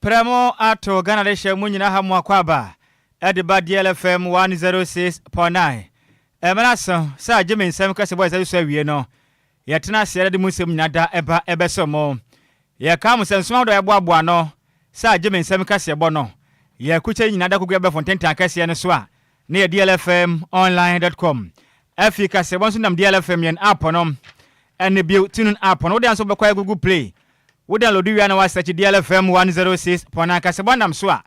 Premo ato Ghana deshe munyina hamu akwaba Ediba DLFM 106.9 Emanaso sa jeme nsem kase boy sa wie no yetena se de musem nyada eba ebesomo ye kam se nsoma do yeboaboa no sa jeme nsem kase bo no ye kuche nyada kogu ebe fonten kase ne so a na DLFM online.com Africa se wonso nam DLFM yen app no ene bio tunun app no de anso be kwa Google Play wo download wi na wa search DLFM 106.9 kase bo nam so a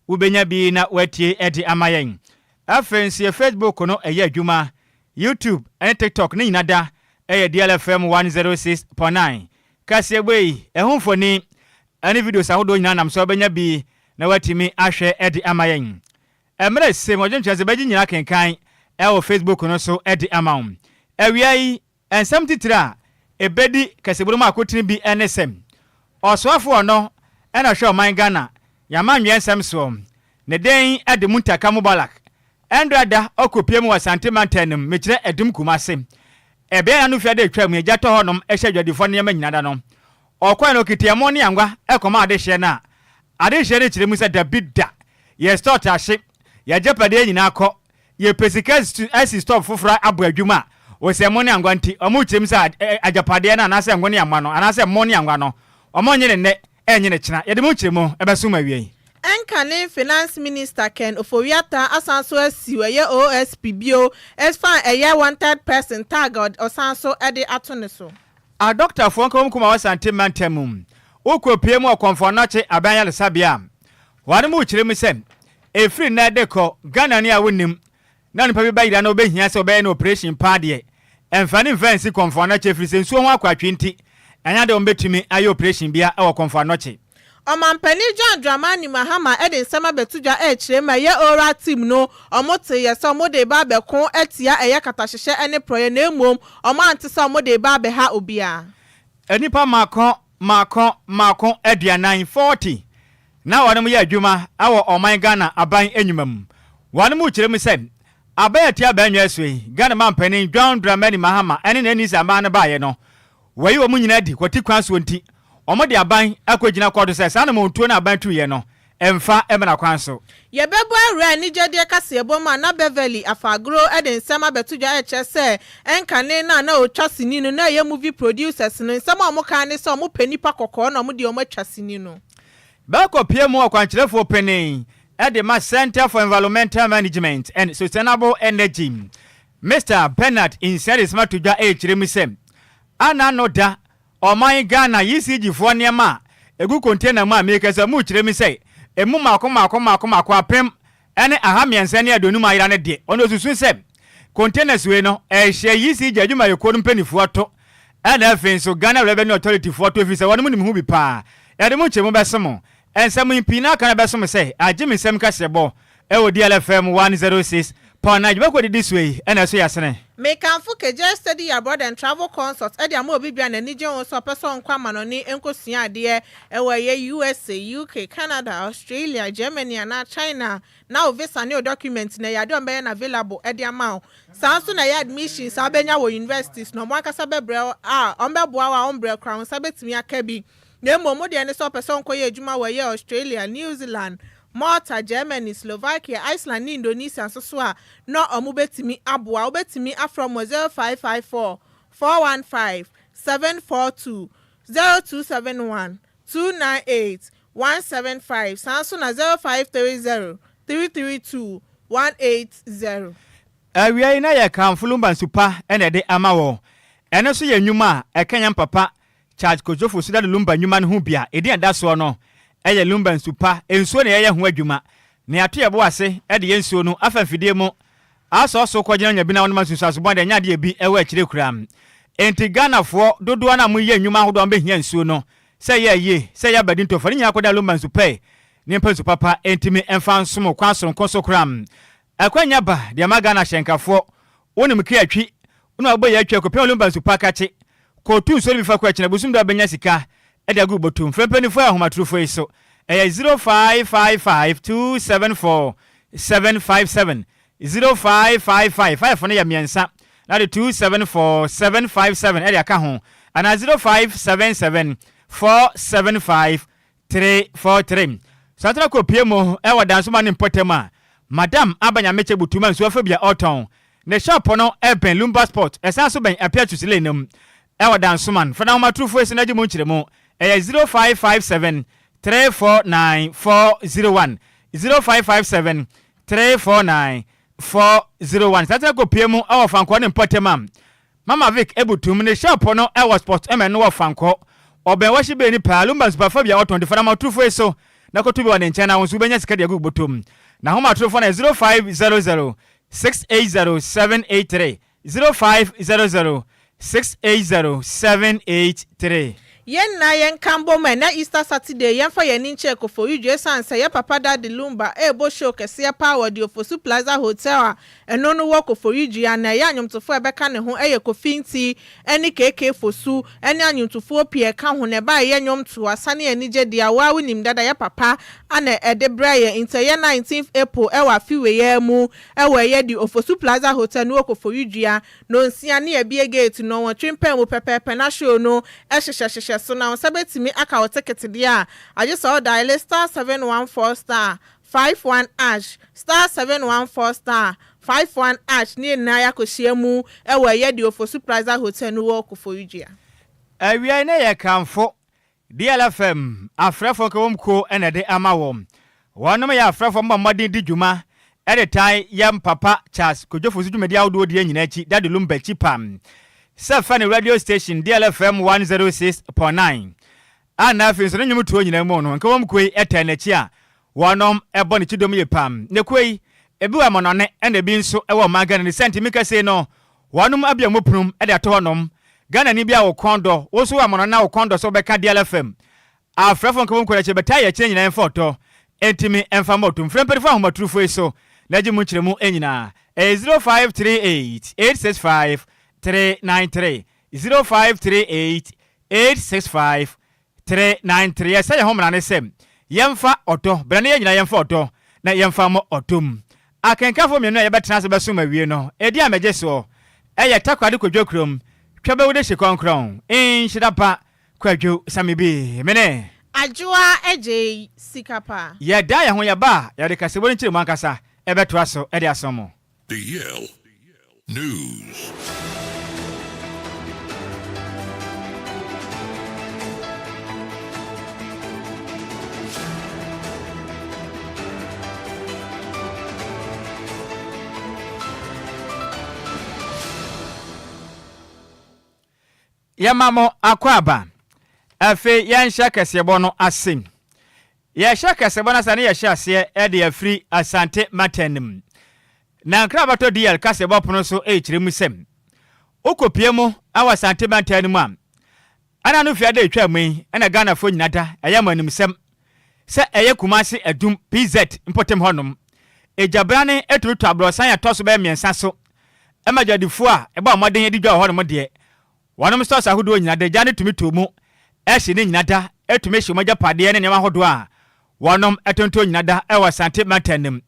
ubenya bi na watie edi amayen afensi Facebook no eye adwuma YouTube and TikTok ni nyinada eye DLFM 106.9 kase boyi ehunfoni ani videos ahodo nyina nam so obenya bi na watimi ahwe edi amayen emre se mojencheze beji nyina kenkan ewo Facebook no so edi amaun ewiai ensam titira ebedi kase buru makotini bi NSM oswafo no ena hwe oman Ghana yamanwe ensam so ne den ede muntaka mubalak endrada okopiem wa santimantenum mekire edum kumase ebe ya no fiade atwa mu ejato honom ehye dwadifo ne yema nyinada no okwan no kitiamo ne angwa ekoma adehye na adehye ne kire mu se dabida ye start ahye ye japade nyina akọ ye pesicas to stop fofora abo adwuma wo se mo ne angwa nti omo kire mu se ajapade na anase ngo ne amwa no anase mo ne angwa no omo nyene ne enyene kina ye de mo kire mu ebeso mawie Ghanaian Finance Minister Ken Ofowiata asanso asiwe ye OSPBO as far a year wanted person target osanso ede atoneso. A doctor for kuma wasante mantemum. Okopie mu okonfo nache abanya le sabia. Wane mu kire mu sem. E free na deko Ghana ni awonim. Na nipa bi bayida na obehia se obey na operation pade. Emfani fancy konfo nache free sensu ho akwatwe nti. Anya de ombetumi aye operation bia e konfo nache. Omampani John Dramani Mahama eden sema betudwa chire ma ye ora team no omote ye so mode ba be kon etia eye katahhehye ene proye na emom omante so mode ba be ha obia enipa makon aduanan 40 na wonu ye adwuma awo oman Ghana aban enyumam wonu mu kire mu sem abayatia banwa asui Ghana mampani John Dramani Mahama ene na nisa ma na baye no wayi wo mu nyina di kwati kwanso nti omode aban akwagina Kwadwo se sa na montuo na aban tuye no emfa emna kwanso ye bebo awra ni jede kase eboma na Beverly afagro eden sema betudwa eche se enkane na otwasini no na ye movie producers no sema omoka ne se omo panipa kokko na omode omo atwasini no bako piemu akwanchirefo peni ede ma Center for Environmental Management and Sustainable Energy Mr. Bernard inside is matudwa echiremisem ana no da oman Ghana yisiji fo niema egu container ma make se mu kire mi sei emu mako apem ene ahamiense ne adonum ayira ne de ono susu se containers we no ehye yisiji adwuma yekonu mpanifo to ene afenso Ghana Revenue Authority fo to efise wonu nim hu bi pa ede mu chemu besemo ensem impina kan besemo sei agimi sem kasebo e wo DLFM 106 Pona jibako di this way ene so yasene me kan fu keje study abroad and travel consult e dia ma obibia na nije won so person kwa manoni enkosia ade e wo ye USA UK Canada Australia Germany na China na visa ne document na ya do mbe na available e dia ma sanso na ya admission sa benya wo universities no mo akasa bebre ombeboa wa ombre crown sabetimi akabi na mo de ne so person kwa ye adwuma wo ye Australia New Zealand Malta, Germany, Slovakia, Iceland, Indonesia, so no omubetimi Adwoa, obetimi from 0554 415 742 0271 298 175 Samsung 0530 332 180. Awia na ye kan Lumba super ene de amawo. Ene so ye nwuma ekanya papa charge kojofo so da Lumba nwuma no hu bia edi anda so no. Eye Lumba super ensuo na ye ho adwuma ne ato ye bo ase e de ensuo no afafidie mu aso so kwagina nya bi na wonma susu aso bonde nya de bi ewa akire kuram enti Ghana fo dodo na mu ye nwuma hodo mbe hia ensuo no se ye se ya badin to fari nya akoda Lumba super ne mpa super papa enti me emfa nsom kwa so nkoso kuram akwanya ba de ma Ghana hyenkafo wonim kri atwi una ogbo ye atwa ko pe Lumba super kache ko tu so bi fa kwa kina busum da benya sika ede agu botum frempanifo ahomatrofo iso 0555 274 757 0555 ne ya miensa na 274 757 ede aka ho ana 0577 475 343 Santana ko piemo e wa dansoma ne mpotema Madam Abanya Meche Butuma nso afabia oton ne shop no e Lumba Sport esan so ben apia to sile nam e wa dansoman fana ma trufo esi na gye mo nkyeremu e 0557 349401 0557 349401 Santana ko piemo e wa fanko ne mpotema Mama Vic ebutum ne shop no e wa sport e no wa fanko oben wa shibe ni pa Lumba Sport afabia oton de fana ma trufo eso na kotubi wa ne nkyana wonso benya sika de agu botom na homa trofo na 0500 680783 0500 680783 yen na yen kambo me na Easter Saturday yen fa yen nche ko for you san say ya papa daddy Lumba bo show kese power di Ofosu Plaza Hotel eno no work for you na ya anyomtofo ebeka ne ho ko finti eni keke fosu eni anyomtofo pie ka ho ne ba ye nyomto asane enije dia wa winim dada ya papa ana edebra ye inte ye 19th April wa fiwe ye mu ye di Ofosu Plaza Hotel no work for you no nsia ne ebie gate no won twempen wo pepepe na show no ehyehyehye so now sabetimi aka ticket dia I just saw dial *714*51# *714*51# ni na ya kohia mu ye di Ofosu Plaza Hotel no work for you awia na ye kanfo DLFM afrafo ko mko ene de amawom wonom ya afrafo mmamadi di djuma editai yam papa Charles kojofosu djumedi awdo di nyina chi dadi Lumba chipam Safani radio station DLFM 106.9 ana fi so nyum tuo nyina mu no nka wom koi etenachi a wonom ebo ne chidom ye pam ne koi ebi wa monone ene bi nso ewo magana ne sentimika sei no wonom abia moprum ede ato wonom Ghana ni bia wo kondo wo so wa monona wo kondo so beka DLFM afrafo nka wom koi che beta ye che nyina enfoto entimi emfa motum fremperifa ho matrufo eso na gi mu nkyeremu enyina 0538 865 393 0538 865 393 Yesa ya homra ne sem yemfa oto brane nyina yemfa oto na yemfa mo otom akenkafo mienu ye betena se besuma wie no edi amegye so eye takwade kodwokrom twabe wo de hyekonkron Nhyiraba Kwadwo Sammy bi mene Adwoa Agyei Sikapa ye da ya ho ye ba ye de kasebo nkyere mu ankasa ebeto aso edi asomo DL News. Yamamo akwaba afe yansha kasebo no asim ya sha kasebo na sane ya sha ase e de afri asante matenim na nkrabato DL kasebo pono so echiremusem okopiemu awa asante matenim am ana no fiade etwa mui ana Ghana fo nyinada ayamanimsem se eye kumase adum PZ impotem honum ejabrane eturutu abrosan ya toso be miensa so emajadifo a eba moden edi dwa honum de Wanum stores ahudo nyinada jane tumi tomu ehye ne nyinada etumi hye mogya pade ne nema hodo a wanum etonto nyinada ewa sante matenim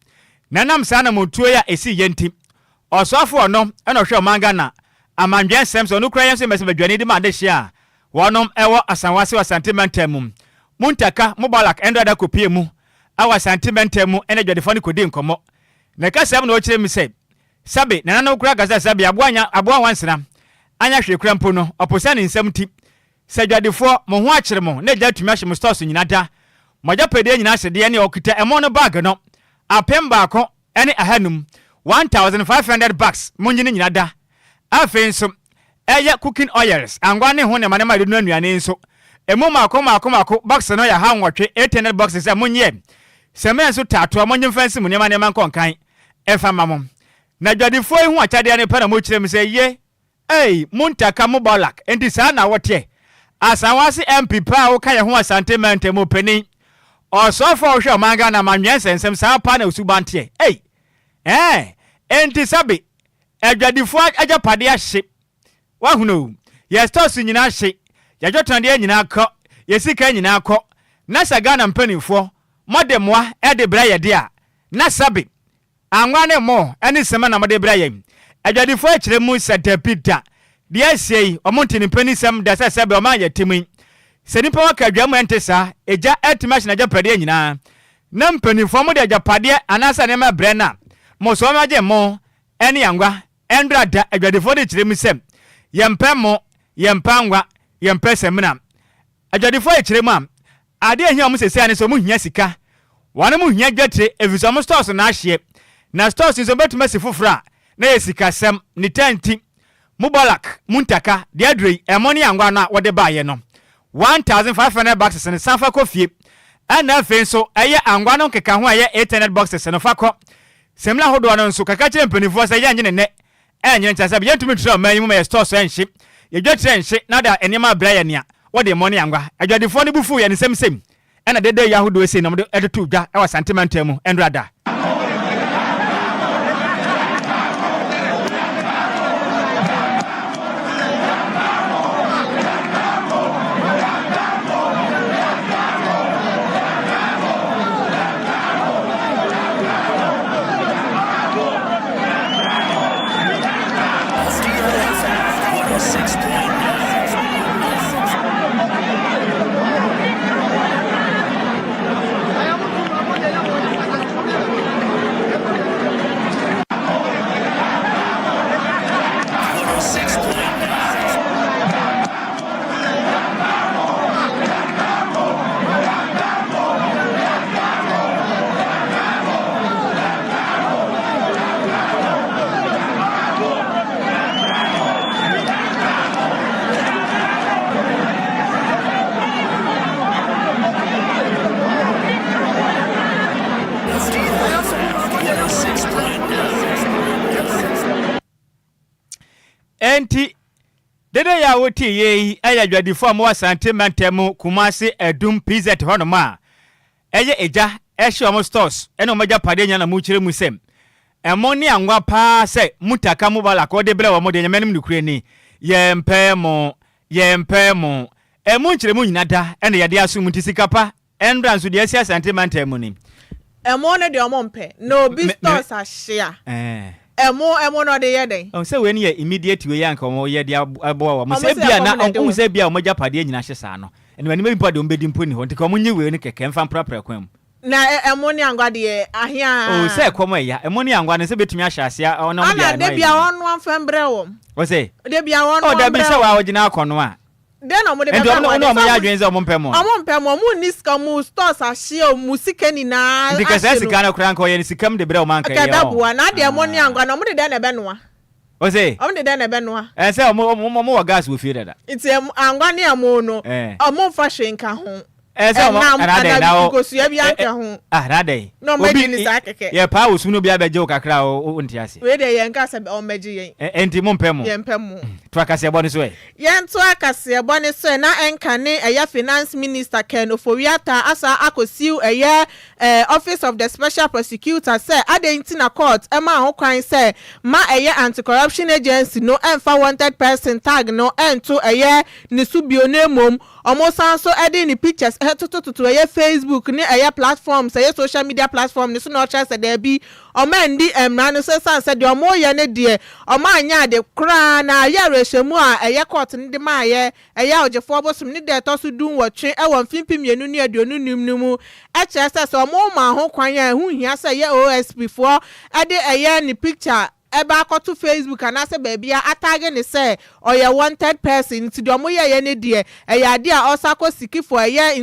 nanam sana montuo ya esi yenti osofo ono ena hwe manga na amandwen semso no kura yenso mese badwane di mande hye wanum ewo asanwase wa sante matenim muntaka mobalak endo da kopie mu awa sante matenim ena dwadefo ne kodi nkomo na kasem na o kire mi se sabe nanano kura gaza sabe aboa wansena anya hwe krampo no oposa ne nsam ti sadwadefo mo ho akere mo na gya tumi ahye mo stores nyinada mogya pede nyina hyede ne okita emo no bag no apemba ko ene ahanum $1,500 mo nyine nyinada afenso eye cooking oils angwa ne ho ne mane made no anuane nso emo mako box no ya ha nwotwe 800 boxes a monye seme nso tato mo nyimfansi mo ne mane man konkan efa mamom na dwadefo hu akade ne para mo kire mi se ye muntaka mobalak enti saa na wote asanwase MP pa wo ka ye ho asantement mo pani osofo hwe manga na manwen sensem saa pa na usubante enti sabe adwadifo ajapade ahye wahuno ye stores nyina ahye ye jotande nyina akọ ye sika nyina akọ na saga mpanifo modemwa ede bra ye de a na sabe anwa ne mo eni sema na mode bra ye adwadifo akire mu satapita dia sei omontini panisam da sasabe o ma ya timi se nipa wa Kwadwo mu entesa eja etimash na japade nyina na mpanifo mo de ajapade anasa ne ma brena mo so ma je mo ene yangwa endrada adwadefo de kire mu sem yempe mo yempangwa yempe semna adwadefo e kire mu am ade ehia mo sese ane so mo hia sika wane mo hia dwatre eviso mo stores na ahye na stores nso betuma se fofora na yesika sem ni tanti mubalak muntaka de adrei emoni yangwa na wode baaye no 1500 boxes ne sanfa kofie ana afen so eye angwa no keka ho eye 800 boxes no fakọ semla hodo no nso kaka kire mpanifo sa ye nye ne enye ncha sabe yentumi tro man yimu me store so enhye ye dwatre enhye na da enema bra ye nea wode money angwa adwadefo ne bufu ye ne semsem ena dede ya hodo ese na mo de edetu dwa e wa sentimental mu endrada enti dede ya woti ye aya dwadifo am wa sentimental Kumasi Edum PZ honoma eye eja ehye om stores ene omaja pade nya na mu kire mu sem emoni angwa pa se mutaka mubala ko de bre wo mo de nyamenim nikure ni yempe mo emu kire mu nyina da ene yade aso mu tisikapa endra nso de asia sentimental mu ni emo ne de omompe no bi stores ahia emo no de yeden on se we ni immediate we yanka o ye de aboa wa mo se bia na on se bia o maja pade nyina hye saa no ene wani me pade o mbedi mpo ni ho ntika o munyi we ni keke mfa prapra kwam na emo ni angwa de ahia o se komo ya emo ni angwa ne se betumi ahye asia ono bia ana de bia wonu amfambre wo o se de bia wonu o da bi se wa ogina akono a den o mo de be no mo ya adwenze o mo mpemo mu niska mu stores ahye mu sika ni na ndika se sika na kura nka o ye ni sikam de bre o manka ye o bua na de emo ni angwa na mo de na be noa o se o de na be noa se o mo wa gas wo fie dada iti angwa ni amo no o mo fa hwenka ho se o arade na o gosu bia nka ho arade no meji ni sa keke ye pa wo sunu bia beje o kakra o ntiase we de ye nka se o meji ye enti mo mpemo ye mpemo to akase ebo ni so e ye nto akase ebo ni so na enka ne eya finance minister Ken Ofowiata asa akosiu eya office of the special prosecutor say adenti na court ema ho kwan say ma eya anti-corruption agency no emfa wanted person tag no ento eya ni subio na mom omo sanso edi ni pictures to eya Facebook ni eya platforms eya social media platform ni so no chance there be omo ndi emra no say sanse de omo ye ne de omo anya de kra na ya rehemu a eya court ndi ma ye eya ojefo obosom ni de to so dun wotwe e won fimpim yenu ni aduonu nimu e chese so omo ma ho kwan ya hu hia say ye OSP for ede eya ni picture eba akoto Facebook anase baabia atage ne say oye wanted person ti do mo ye ne de eya de a osako sikifo eya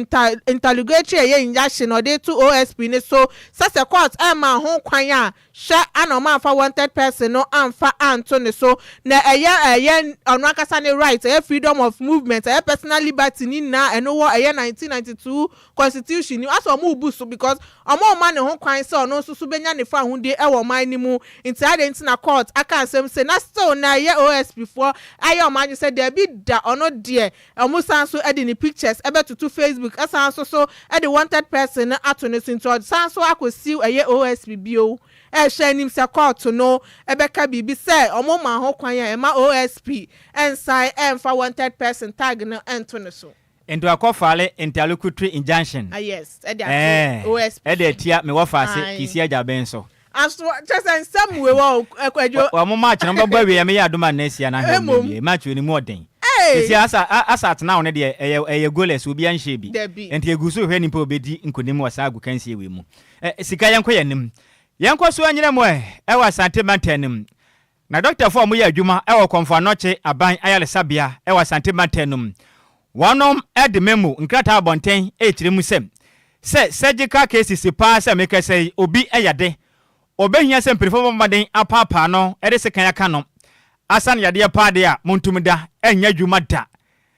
interrogatory eya injection ode to OSP ne so sase court e ma ho kwan a hwe anoma fa wanted person no amfa anto ne so na eya ono akasa ne right eya freedom of movement eya personal liberty ni na eno wo eya 1992 constitution ni aso mo busu because omo ma ne ho kwan se ono susu benya ne fa hunde e wo man ni mu inti adenti na court aka asem se na still na ye OSP for aye o man say there be da ono de omo sanso e de ni pictures e betutu Facebook asanso so e de wanted person ato ne sinto sanso akosiu eye OSP bio e hwanim se court no e beka bibi se omo ma ho kwan ya e ma OSP ensai emfa wanted person tag no ento ne so into akofale interlocutory injunction yes e de OSP e de tia me wo faase kisi aja ben so aso just and some we wo Kwadwo wa mo match no baba we me ya adoma na sia na ha me match we ni mo den See, as now, a goalless will be unshabby. And he goes to any poor bedi in Kunimuasagu can see we mo. Sikayan Quayanim. Yanko Swanyamoy, our Santimantenum. Na Dr. Formuya Juma, our Confanoche, a bang Ayala Sabia, our Santimantenum. One at the memo, in Crata Bontain, 8 Rimusem. Say, surgical cases, the pass and make us say, Obi Ayade. Obey yes and perform Madden, a papa no, Edisakaya Cano. Asan Yadia Padia, Montumida, and Yajumata.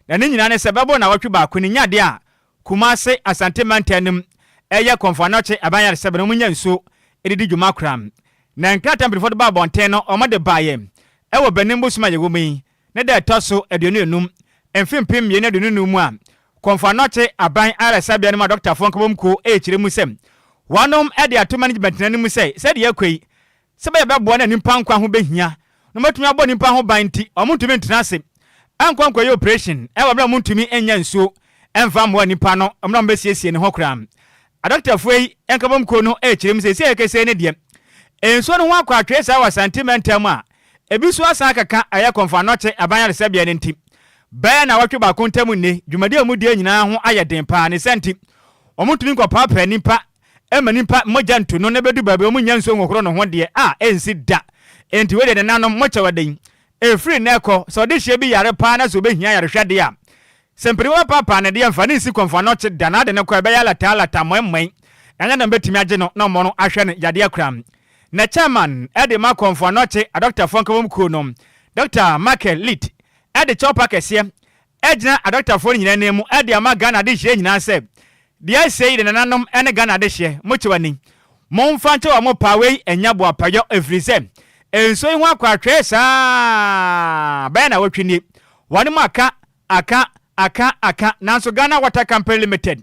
The Ninian Sababo na Wakuba, Kuninya, Kumase, a Santimantenum, Aya Confanoche, a Bayar Sabamunian so, Edidi Jumakram. Nankata before the Babonteno, or Mother Bayem. Ewa Benimbus Mayumi, Neda Tosso, Edunum, and Film Pim Yena Dunumwa. Confanoche, a bang Ara Sabianima Dr. Fonkomco, H. Remusem. One at the two management say, said Yakwe. Sababa born and Impanqua who be here. No matter my body Pampo Binty, or Muntument Nasi. Uncle your operation, ever brought to me and Yansu, and Fam one Nipano, a number CC and Hokram. A doctor Fway, and Kabumko no H. Say, I can say Nidia. And so one quite trace our sentimental ma. A biswa Saka, I confanoche, a Bayan Sabian in tip. Bayan our Cuba Contamune, Jumadio Mudia, now I had them pan and sent it. Or Muntuminko Papa and Nipa. Emma nimpa mojantu no never do baby omunyanso ngokro ho de ensi da enti we de nanom mocha wade e free neko so de hye bi yare pa na so be hia yare hwade a sempri wa papa na de amfa ne si konfa no che da na de ne ko be yala ta mwemwen anya na betimi age no na mo no ahwe ne yade akram na chairman e de ma konfa no che a Dr. Fonkom Kunom Dr. Michael Lit e de chopa kese e gina a Dr. Fon nyina nemu e de ama Ghana de hye nyina se Dia say the nanom ene Ghana de hye mochiwani momfanche wa mo pawe enyabo apayo efrise enso ihu akwatwe sa be na wotwini wani maka aka nanso Ghana Water Company Limited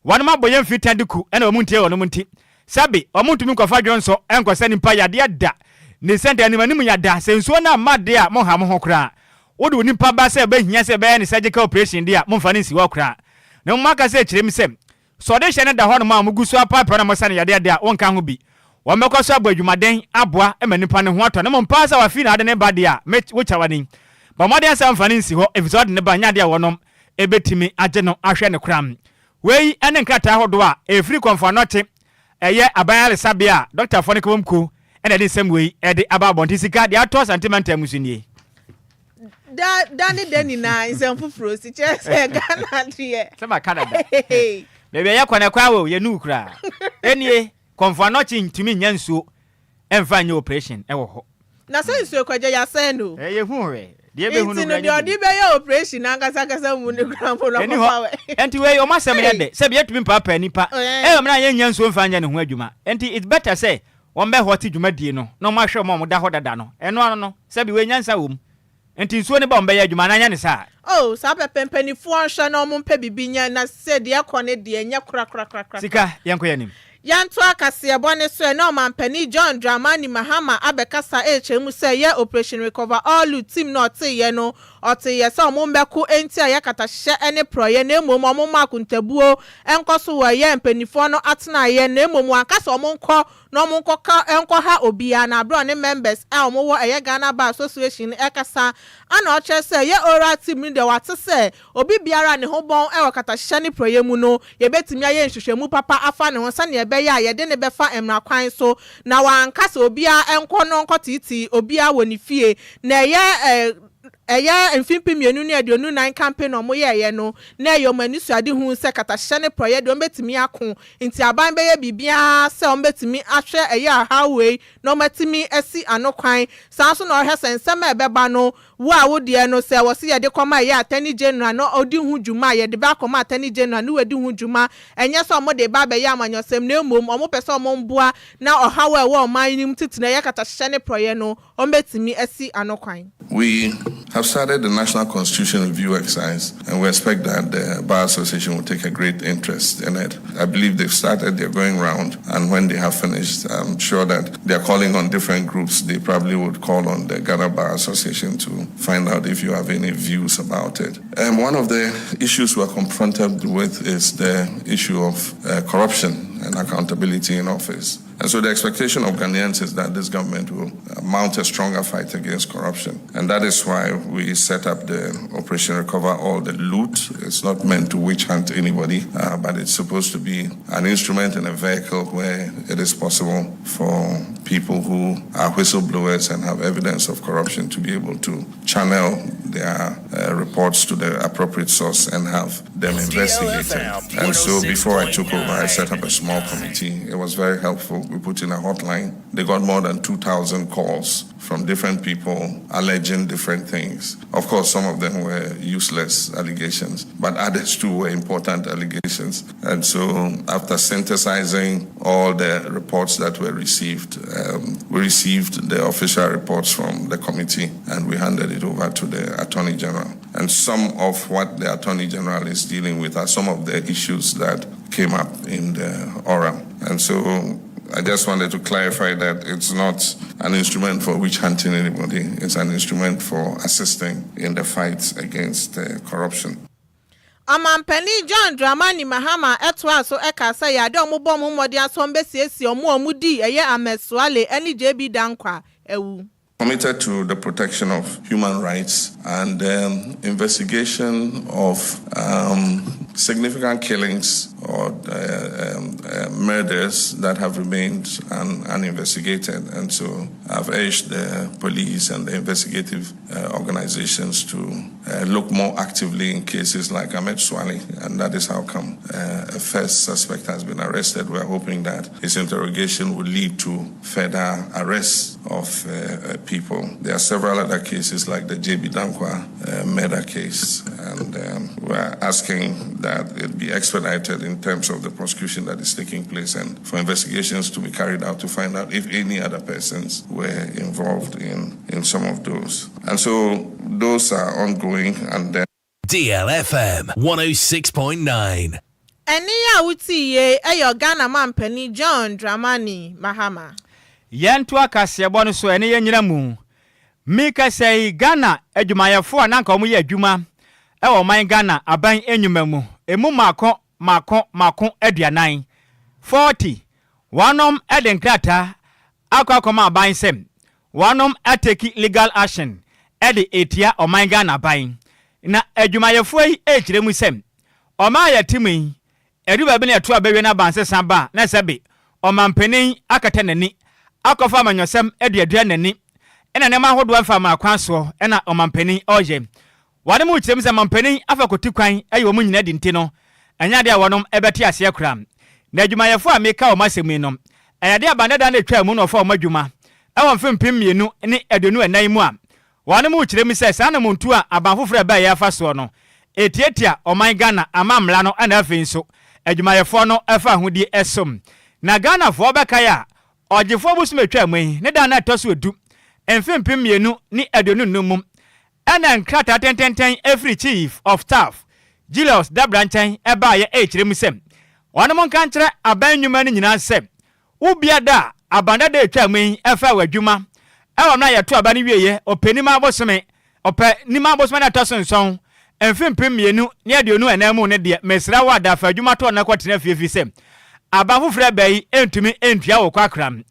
wani maboye mfitandiku ene omuntie wono munti sabi omuntumi nkofa dwonso enkosa nimpa yade da ne sente animanimu yada senso na made a mo ha mo hokra wodi nimpa ba se be hia se be ne surgical operation dia mo mfa ne si hokra ne mo maka se kirem se so de hye ne da ho no ma mugusu apapa na mo sa ne yade a wonka ho bi wamekwaso abadwumaden aboa emanipa ne ho ato ne mo mpa sa wa fi na ade ne ba dia wocha wani ba mo de asa mfa ne si ho episode ne ba nya de a wonom ebetimi age no ahwe ne kram wei ene nkrata hodo a efri konfanote eye abayale sabia Dr. Fonkom Ku ene de semwei e de ababonti sika de ato sentimental musunie Danny Denny na nsɛmfoforo si kyerɛ sɛ Ghana deɛ sɛma Canada bebe ya kwana kwa wo ye nu kra enie konfanote ntumi nya nsuo emfa nya operation e wo ho na sɛ nsuo kwagya ya sɛ no ye hu hwe de be hu no enti no de be ya operation ankasa mu ne krampo no ko enti we o masem ye de sɛ be yatumi papa nipa e mra ye nya nsuo mfa nya ne ho adwuma enti it's better say won be hoti dwuma die no no ma hwe mo da ho dada no eno ano no sɛ be we nyansa wo mu enti nsuo ne ba mba ya adwuma na nya ne sa sa pepempanifu anhwa na omumpa bibinya na sɛ de akone de nya kra sika yanko yanim yanto akase bone so na omampani John Dramani Mahama abekasa echemu sɛ ye operation recover all team no teye no oteye sɛ omumbeko enti ayakata hye ene proye na emom omuma akuntabuo enkoso wa ye mpanifo no atena ye na emom akasa omunkɔ na omunkɔ ka enko ha obia na abro ne members a omuwo eye Ghana Bar Association ekasa ana oche sɛ ye oral team ni de wate sɛ obi biara ne ho bon e wakata hye ne proye mu no ye betimi aye nhwehwemu papa afa ne ho sane ebe ya ye de ne befa emra kwan so na wankasa obia enko no nkɔ titi obia woni fie na ye mfimpimienu ne aduonu nan campaign no moye no na yomani suade hu se katahye ne proye de ombetimi ako nti aban be ye bibia se ombetimi ahwe highway no matimi asi anokwan sanso na ohwe sensem ebeba no wo a wo de no se wo se ye de koma ye atani general no odi hu dwuma ye de ba koma atani general no wedi hu dwuma enye so mo de ba be ye amanyosem na emom omo pese omo mboa na ohawe wo oman nim titina ye katahye ne proye no ombetimi asi anokwan. We have started the National Constitution Review exercise, and we expect that the Bar Association will take a great interest in it. I believe they've started, they're going round, and when they have finished, I'm sure that they're calling on different groups. They probably would call on the Ghana Bar Association to find out if you have any views about it. And one of the issues we're confronted with is the issue of corruption and accountability in office. And so the expectation of Ghanaians is that this government will mount a stronger fight against corruption. And that is why we set up the Operation Recover All the Loot. It's not meant to witch hunt anybody, but it's supposed to be an instrument and a vehicle where it is possible for people who are whistleblowers and have evidence of corruption to be able to channel their reports to the appropriate source and have them investigated. And so before I took over, I set up a small committee. It was very helpful. We put in a hotline. They got more than 2,000 calls from different people alleging different things. Of course, some of them were useless allegations, but others too were important allegations. And so after synthesizing all the reports that were received, we received the official reports from the committee and we handed it over to the Attorney General. And some of what the Attorney General is dealing with are some of the issues that came up in the oral. And so I just wanted to clarify that it's not an instrument for witch hunting anybody. It's an instrument for assisting in the fight against corruption. Amampeni John Dramani Mahama Adwoa so ekasa ya de omubom mmodi aso mbesiesi omudi eye ameswale eni JB Dankwa ewu. Committed to the protection of human rights and investigation of significant killings or murders that have remained uninvestigated. And so I've urged the police and the investigative organizations to look more actively in cases like Ahmed Swali, and that is how come a first suspect has been arrested. We're hoping that his interrogation will lead to further arrests of people. There are several other cases like the JB Dankwa murder case, and we're asking that it be expedited in terms of the prosecution that is taking place and for investigations to be carried out to find out if any other persons were involved in some of those. And so those are ongoing. And then DLFM 106.9. Eniya uti ye eyo Ghana mampeni John Dramani Mahama. Yentu akasiebo no so ene yenyina mu. Mika sei Ghana adwumayefo ananka omuye adwuma ewo man Ghana aban enyuma mu. Emu mako aduanan 40 wanom edenkrata akwa aban sem wanom ateki legal action ede etia oman Ghana aban na adwumayefo yi ekiremu sem oma ya timi eduba bi na to abewe na bansesa ba na sebe omanpenin akata nani akofa amanyosem eduadua nani ena ne ma hodo afa ma kwanso ena omanpenin oje wade mu kirem se manpenin afa kotikwan ayo mu nyina dinti no anya de wonom ebeti ase akura na adwumayefo a meka o masemi no ayade abandada na etwa mu no fa o madwuma ewo mfempem mienu ne edonu enan mu a wade mu kirem se sa na muntu a abanfoforo ba ya afa so no etietia oman Ghana amamla no ana afi nso adwumayefo no afa hudi esom na Ghana fo beka ya ogefo busum etwa mu ne da na toso edu mfempem mienu ne edonu numum ana nkrata tententen every chief of staff Julius Dabranchen eba ye ekirem sem wanom kan kire aban nwuma ni nyina sem ubiada abanda de etwa mu efa wadwuma ewo na ye to abani wieye openima abosome openima abosome na toso nson mfempem mienu ne aduonu enamu ne de mesra wada fa adwuma to na kwatena fiefi sem aba foforo bai entumi entua wo kwakram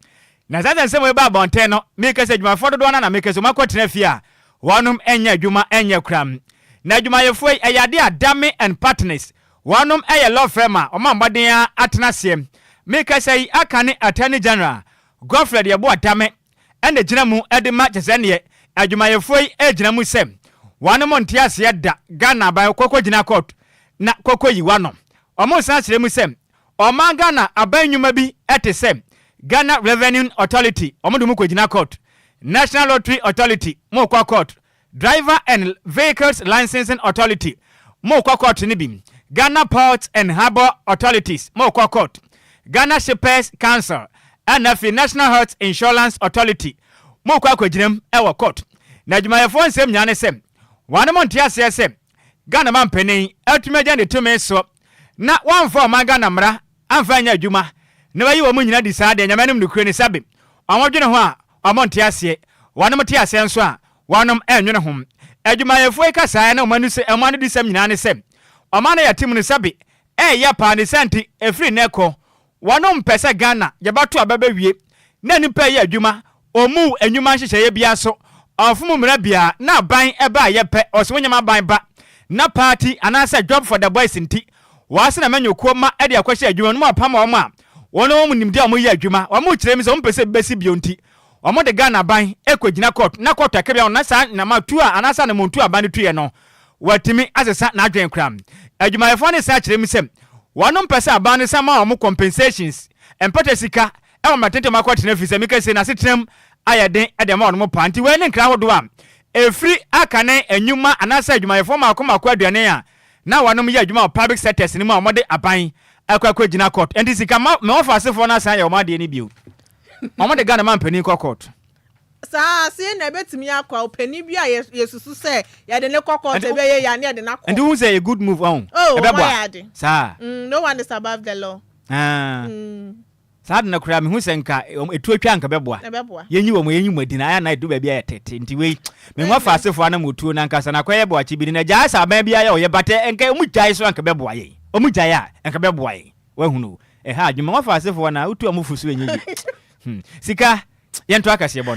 na zaza nsem we ba bonten no mekese adwuma fododo na mekese makwatena fie a wanum enya adwuma enya kram na adwumayefo ayade adame and partners wanum eye law firm a omambaden atenase mekese akane attorney general Godfred yebo adame ene gina mu edema chesene adwumayefo egina mu sem wanum ntiase da Ghana ba kokko gina court na kokko yi wano omo san sire mu sem oman Ghana aban nwuma bi etesem Ghana Revenue Authority omodu mu ko gina court National Lottery Authority mo kwa court Driver and Vehicles Licensing Authority mo kwa court ni bi Ghana Ports and Harbour Authorities mo kwa court Ghana Shippers Council and the National Health Insurance Authority mo kwa kwaginem ewo court na adwumayefo nsem nyane sem wanemo ntiase sem Ghana manpenin atumeja ne tumi so na wanfo ma Ghana mra amfa nya adwuma na bayi wo mu nyina di saade nyamanem nukure ne sabe amodwene ho a amontiase wanemo tiase nso a wanom enwene hom adwumayefo ikasa na omanu se amane di sem nyina ne sem omane yatim ne sabe ya pa ne santi efri neko wanom pese Ghana yebato ababa wie na nipa ye adwuma omu enwuma hyehyeye bia so ofumu mra bia na ban eba yepe osonyama ban ba na party anasa job for the boys nti wase na manyokuo ma e de akwahye adwuma no apama o ma wono nimde o mo ye adwuma o mo kire mi so mo pese besi bio nti o mo de Ghana ban ekogina court na court akebia na sa na matu a anasa na montu aban tu ye no watimi asesa na adwen kram adwuma yefo ne sa kire mi sem wono pese aban ne sama o mo compensations empata sika e o matente makwato na fise mi ka se na setrem ayeden e de ma ono mo panti we ne nkra hodo a efri akane enwuma anasa adwuma yefo ma akoma kwaduane a na wanom ye adwuma public sectors ni ma omode aban akwa gina court and sika me ofa asefo na san ye omade ni bio omode Ghana man pani court sa se na betimi akwa opani bia yesusu se ye de ne court e be ye ya ne de na court and who say a good move on ebebo sa no one is above the law sa na kura me hu senka etu atwa anka beboa yenyi wo mo yenyi madina aya na do ba bia tete nti we me ofa asefo na motuo na nka sa na kwaye bo achi bi na ja sa ban bia ye o ye bate enka mu jai so anka beboa ye omu jaya enka beboa ye wa hunu ha adwuma ofa asefo na utu amufusu enyi sika yento akase ebo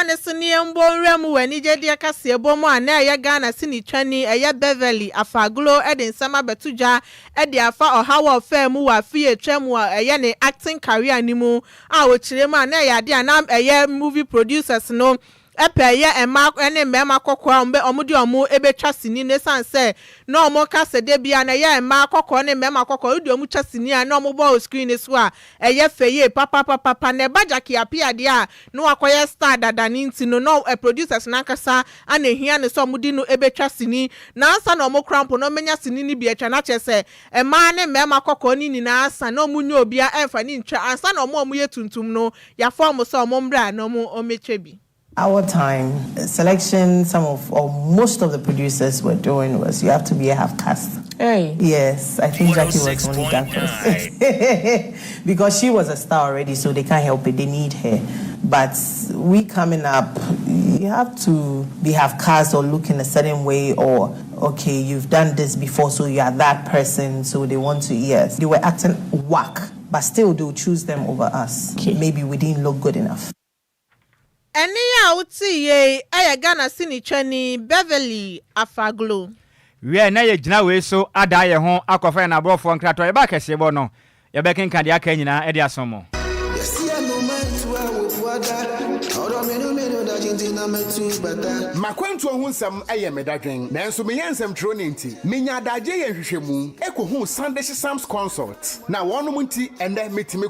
ne so ni embonrem wani jedi akase ebo mu ana ye Ghana sini twani eye Beverly Afaglo eden sama betuja ede afa ohawa ofam wa fie twam eye ne acting career ni mu a wo kire mu ana ye ade anam eye movie producers no epeye ema ene mema kokwa omudi omu ebetwa sini ne sanse na omo kase de bia na ye ema kokwa ne mema kokwa udi omu twa sini a na omo bo screen so a eye feye papa ne bajaki apia de a no akoye star dada ni nti no producers na kasa ana hia ne so omudi no ebetwa sini na ansa na omo crampo no menya sini ni bia twa na chese ema ne mema kokwa ni na ansa na omu nyo bia emfa ni ntwa ansa na omo ye tuntum no ya form so omo mbra na omo ometwebi. Our time selection, some of or most of the producers were doing was you have to be a half caste. Hey. Yes, I think Jackie was only that first. Because she was a star already, so they can't help it. They need her. But we coming up, you have to be half caste or look in a certain way, or okay, you've done this before, so you are that person. So they want to yes. They were acting whack, but still they'll choose them over us. Okay. Maybe we didn't look good enough. Eni ya uti ye aya Ghana sini chani Beverly Afaglo. We na ye gina we so ada ye ho akofa na brofo nkrato ye ba kese bo no ye be ken kan de aka nyina e de asomo. Makwantu ohun sam aye medadwen nanso me yansam tro ne nti menya adaje ye hwehwemu ekohu Sunday Sam's consult na wonom nti ende metimi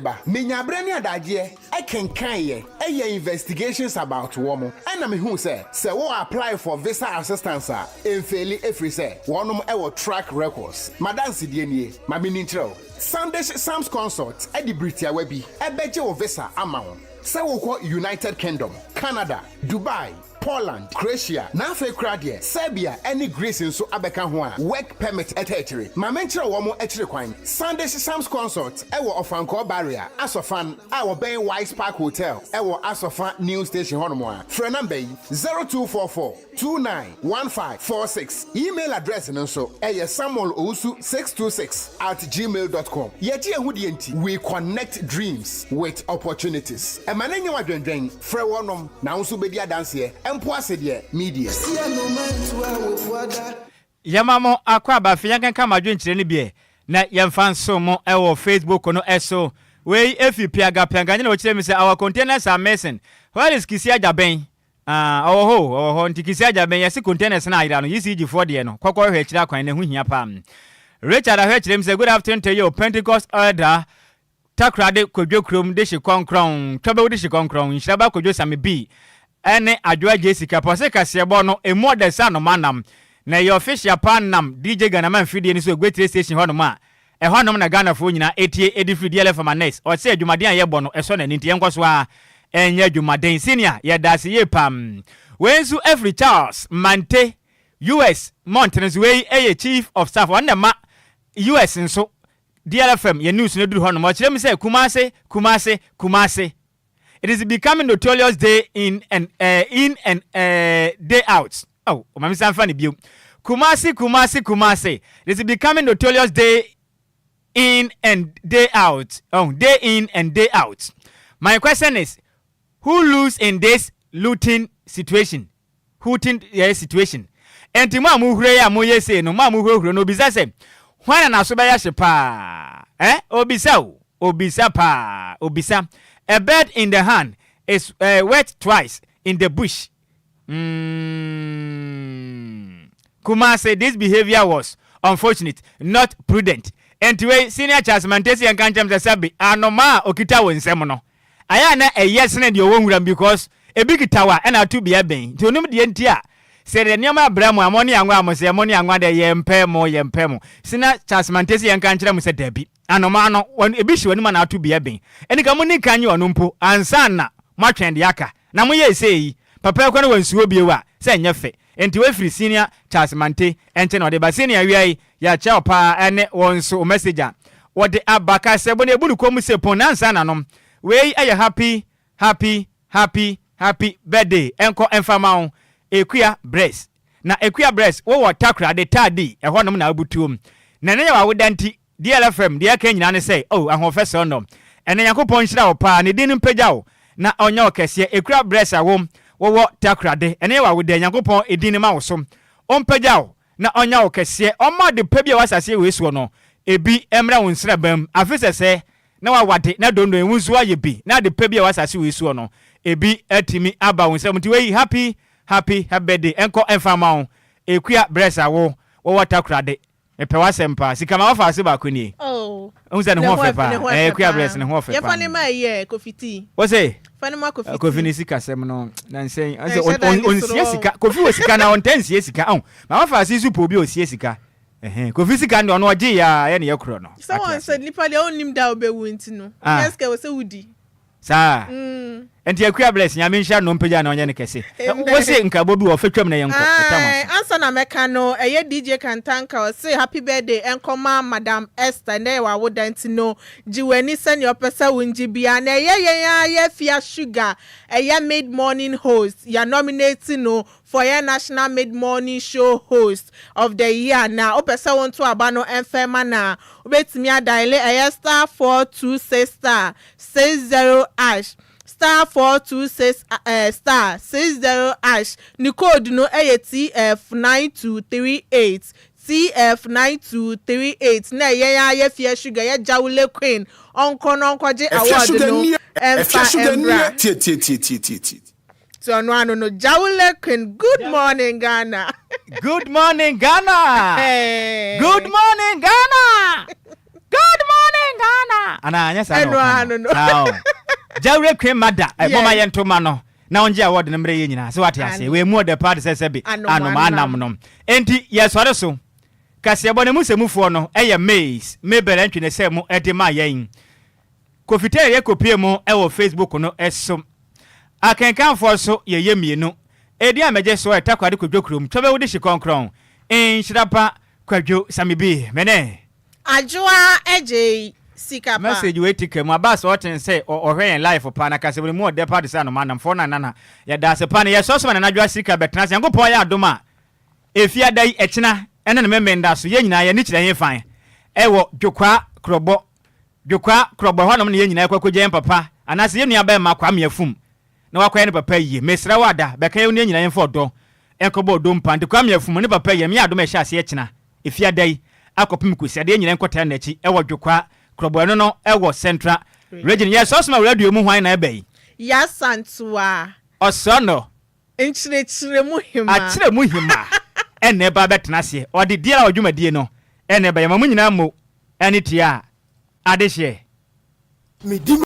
ba menya abrani adaje ekenkan ye eye investigations about womo ana me hu se wo apply for visa assistance a enfeli efri se wonom e track records madanse die nie ma me nintrel Sunday Sam's consult e di Britia wabi ebeje wo visa amount. Say we United Kingdom, Canada, Dubai, Poland, Croatia, Nafe Kradia, Serbia, any Greece in so abeka ho work permit ethetri. Ma menchira wo mo etri kwan. Sunday Sam's consult e wo Ofanko barrier. Asofan our Bay Wise Park Hotel. E wo Asofan New Station honomo a. Phone number 0244 291546. Email address nso e Samuel Owusu 626@gmail.com. Yeti ehudi enti we connect dreams with opportunities. E manenye wadwendwen frɛ wonom na nso bedi adanse media. Yamamo akwa ba fiyankan kama dwenkyire ne bie na yemfa so mo ewo Facebook no eso we efi piaga nyina wo kire mi se our containers are missing. Where is Kisi Ajaben? Oh nti Kisi Ajaben yesi containers na ira no yisi gifo de no kokko hwe kire akwan ne hu hia pam. Richard ahwe kire mi se good afternoon to you Pentecost elder Takrade Kwadwo Krom de Shikonkron Tobe de Shikonkron Nhyiraba Kwadwo Sammy B ene Adwoa Agyei Sikapa se kase bo no emu de sa no manam na your official panam DJ Ghana man fidie ni so great station hono ma e hono na Ghana fo nyina etie edifri DLFM next o se adwumaden aye bo no eso na nti enkoso a enye adwumaden senior ye dase ye pam wenzu every Charles Mante US Mountains way chief of staff on the ma US nso DLFM ye news no duru hono ma kire mi se Kumase it is becoming notorious day in and day out. Oh, mami san funny biu. Kumasi. It is becoming notorious day in and day out. Oh, day in and day out. My question is, who lose in this looting situation? Hooting situation. And to ma mu hure ya mo yese no ma mu hure no bisa se. Hwana na so ba ya shepa. Obisa pa. A bird in the hand is wet twice in the bush. Kuma said this behavior was unfortunate, not prudent. And to a senior Charles Mantesi and Kancham Sabi, Anoma Okita Winsem no. Ayana a yes and your own because a big tower and a 2 be a bang. To know the entire said the Nyama Bramo, money and Wamos, money and one day yempemo. Sina Charles Mantesi and Kancham said Debbie. Anomano, one a bishop and man out to be a bang. And the Kamuni Kanyo Anumpo, and Sana, March and Yaka. Namuye say, Papa Kwana was Subiwa, say Nefe. And to every senior Charles Mante, and ten or the Bassinia, ya chapa and one so messenger. What the Abaka said when they would come say Ponansanum. Way are you happy birthday, Enco and Famao, Equia breast. Now Equia breast, what takra de tardy, a one na butum. Nana would anti DLFM, dear Kenyan say, oh, I'm professor no. And then you point out pa, and didn't pay out. Now on your case, Equia breast a womb. What takra de and ewa with the Yankopon a dinner mouse. Pejao, na onya okese, oma de pebia was as we no. E bi emra unsrabem, afisa say, na wate, na don't know who's why you be. Now the pebia was as we no. E bi etimi aba unseventy way happy birthday, enko enfamao, e queer bressa wo, what takra de. E pewasempa, sikama wafa asiba kuni. Oh, who's an hofa, queer breast and hofa. You're funny, my year, coffee. What's it? Kofi nisika semno na saying on siesika kofi osika na on 10 siesika on ma fa asisu po bi osiesika kofi sika ndo no Agyei ya ne yakro no someone said nipa de onim da obewu ntino yes ka we say wudi sa enti akua bless nya mensha no mpagya na onye ne kese wo se nka bobi wo fetwam na yenko answer na meka no eye DJ Kantanka o say happy birthday enkoma Madam Esther na wa wodanti no jiweni send your pesa wunji bia na ye fia sugar eye mid morning host ya nominating no for your national mid morning show host of the year na opesa won to abano enfema na obetimi adaile eye star 426 star 60 # star 426 star 60 # ni code no TF9238 TF9238 na ye fia sugar ye jawule queen onko je award no so no jawule queen. Good morning Ghana. Good morning Ghana. Hey. Good morning Ghana. Good morning Ghana. Ana anya sa no. Jawre kwen mada mama yento ma no na onje award no mre ye nyina so what ase we mu the party say be anam no enti yesore so kase ebo ne musemufo no eye maze mebere ntwe ne se mu edema yen kofitere ye kopie mu e wo Facebook no eso akenkanfo so ye mienu edi ameje so etakwade kodwokrom tobe wo de hikonkron Nhyiraba Kwadwo Sammy bi mene Adwoa Agyei Sikapa message we take mu abas what say or hwe life pa na kase mu de party say no manam for na ya da se pa na yeso so na Adwoa Sikapa betena se ngopon ya adoma efia dai echina ene ne memenda so ye nyina ye ni kire ye fan e wo dwokwa krobo honom ne ye nyina kwakwaje papa anase ye nua ba ma kwa meafum na wakwa ne papa yi mesra wada beka ye nyina ye fo do enkobo do mpa de kwa meafum ne papa ye me adoma ehia ase echina efia dai akopim kusi ade nyina nkota na echi e wo dwokwa krobo no ewo central region yes osma radio mu hwan na ebe ya santua osono enchire mu hima ene ba betena se odi dia odwumadie no ene ba yamamu nyina mo ene tia adehye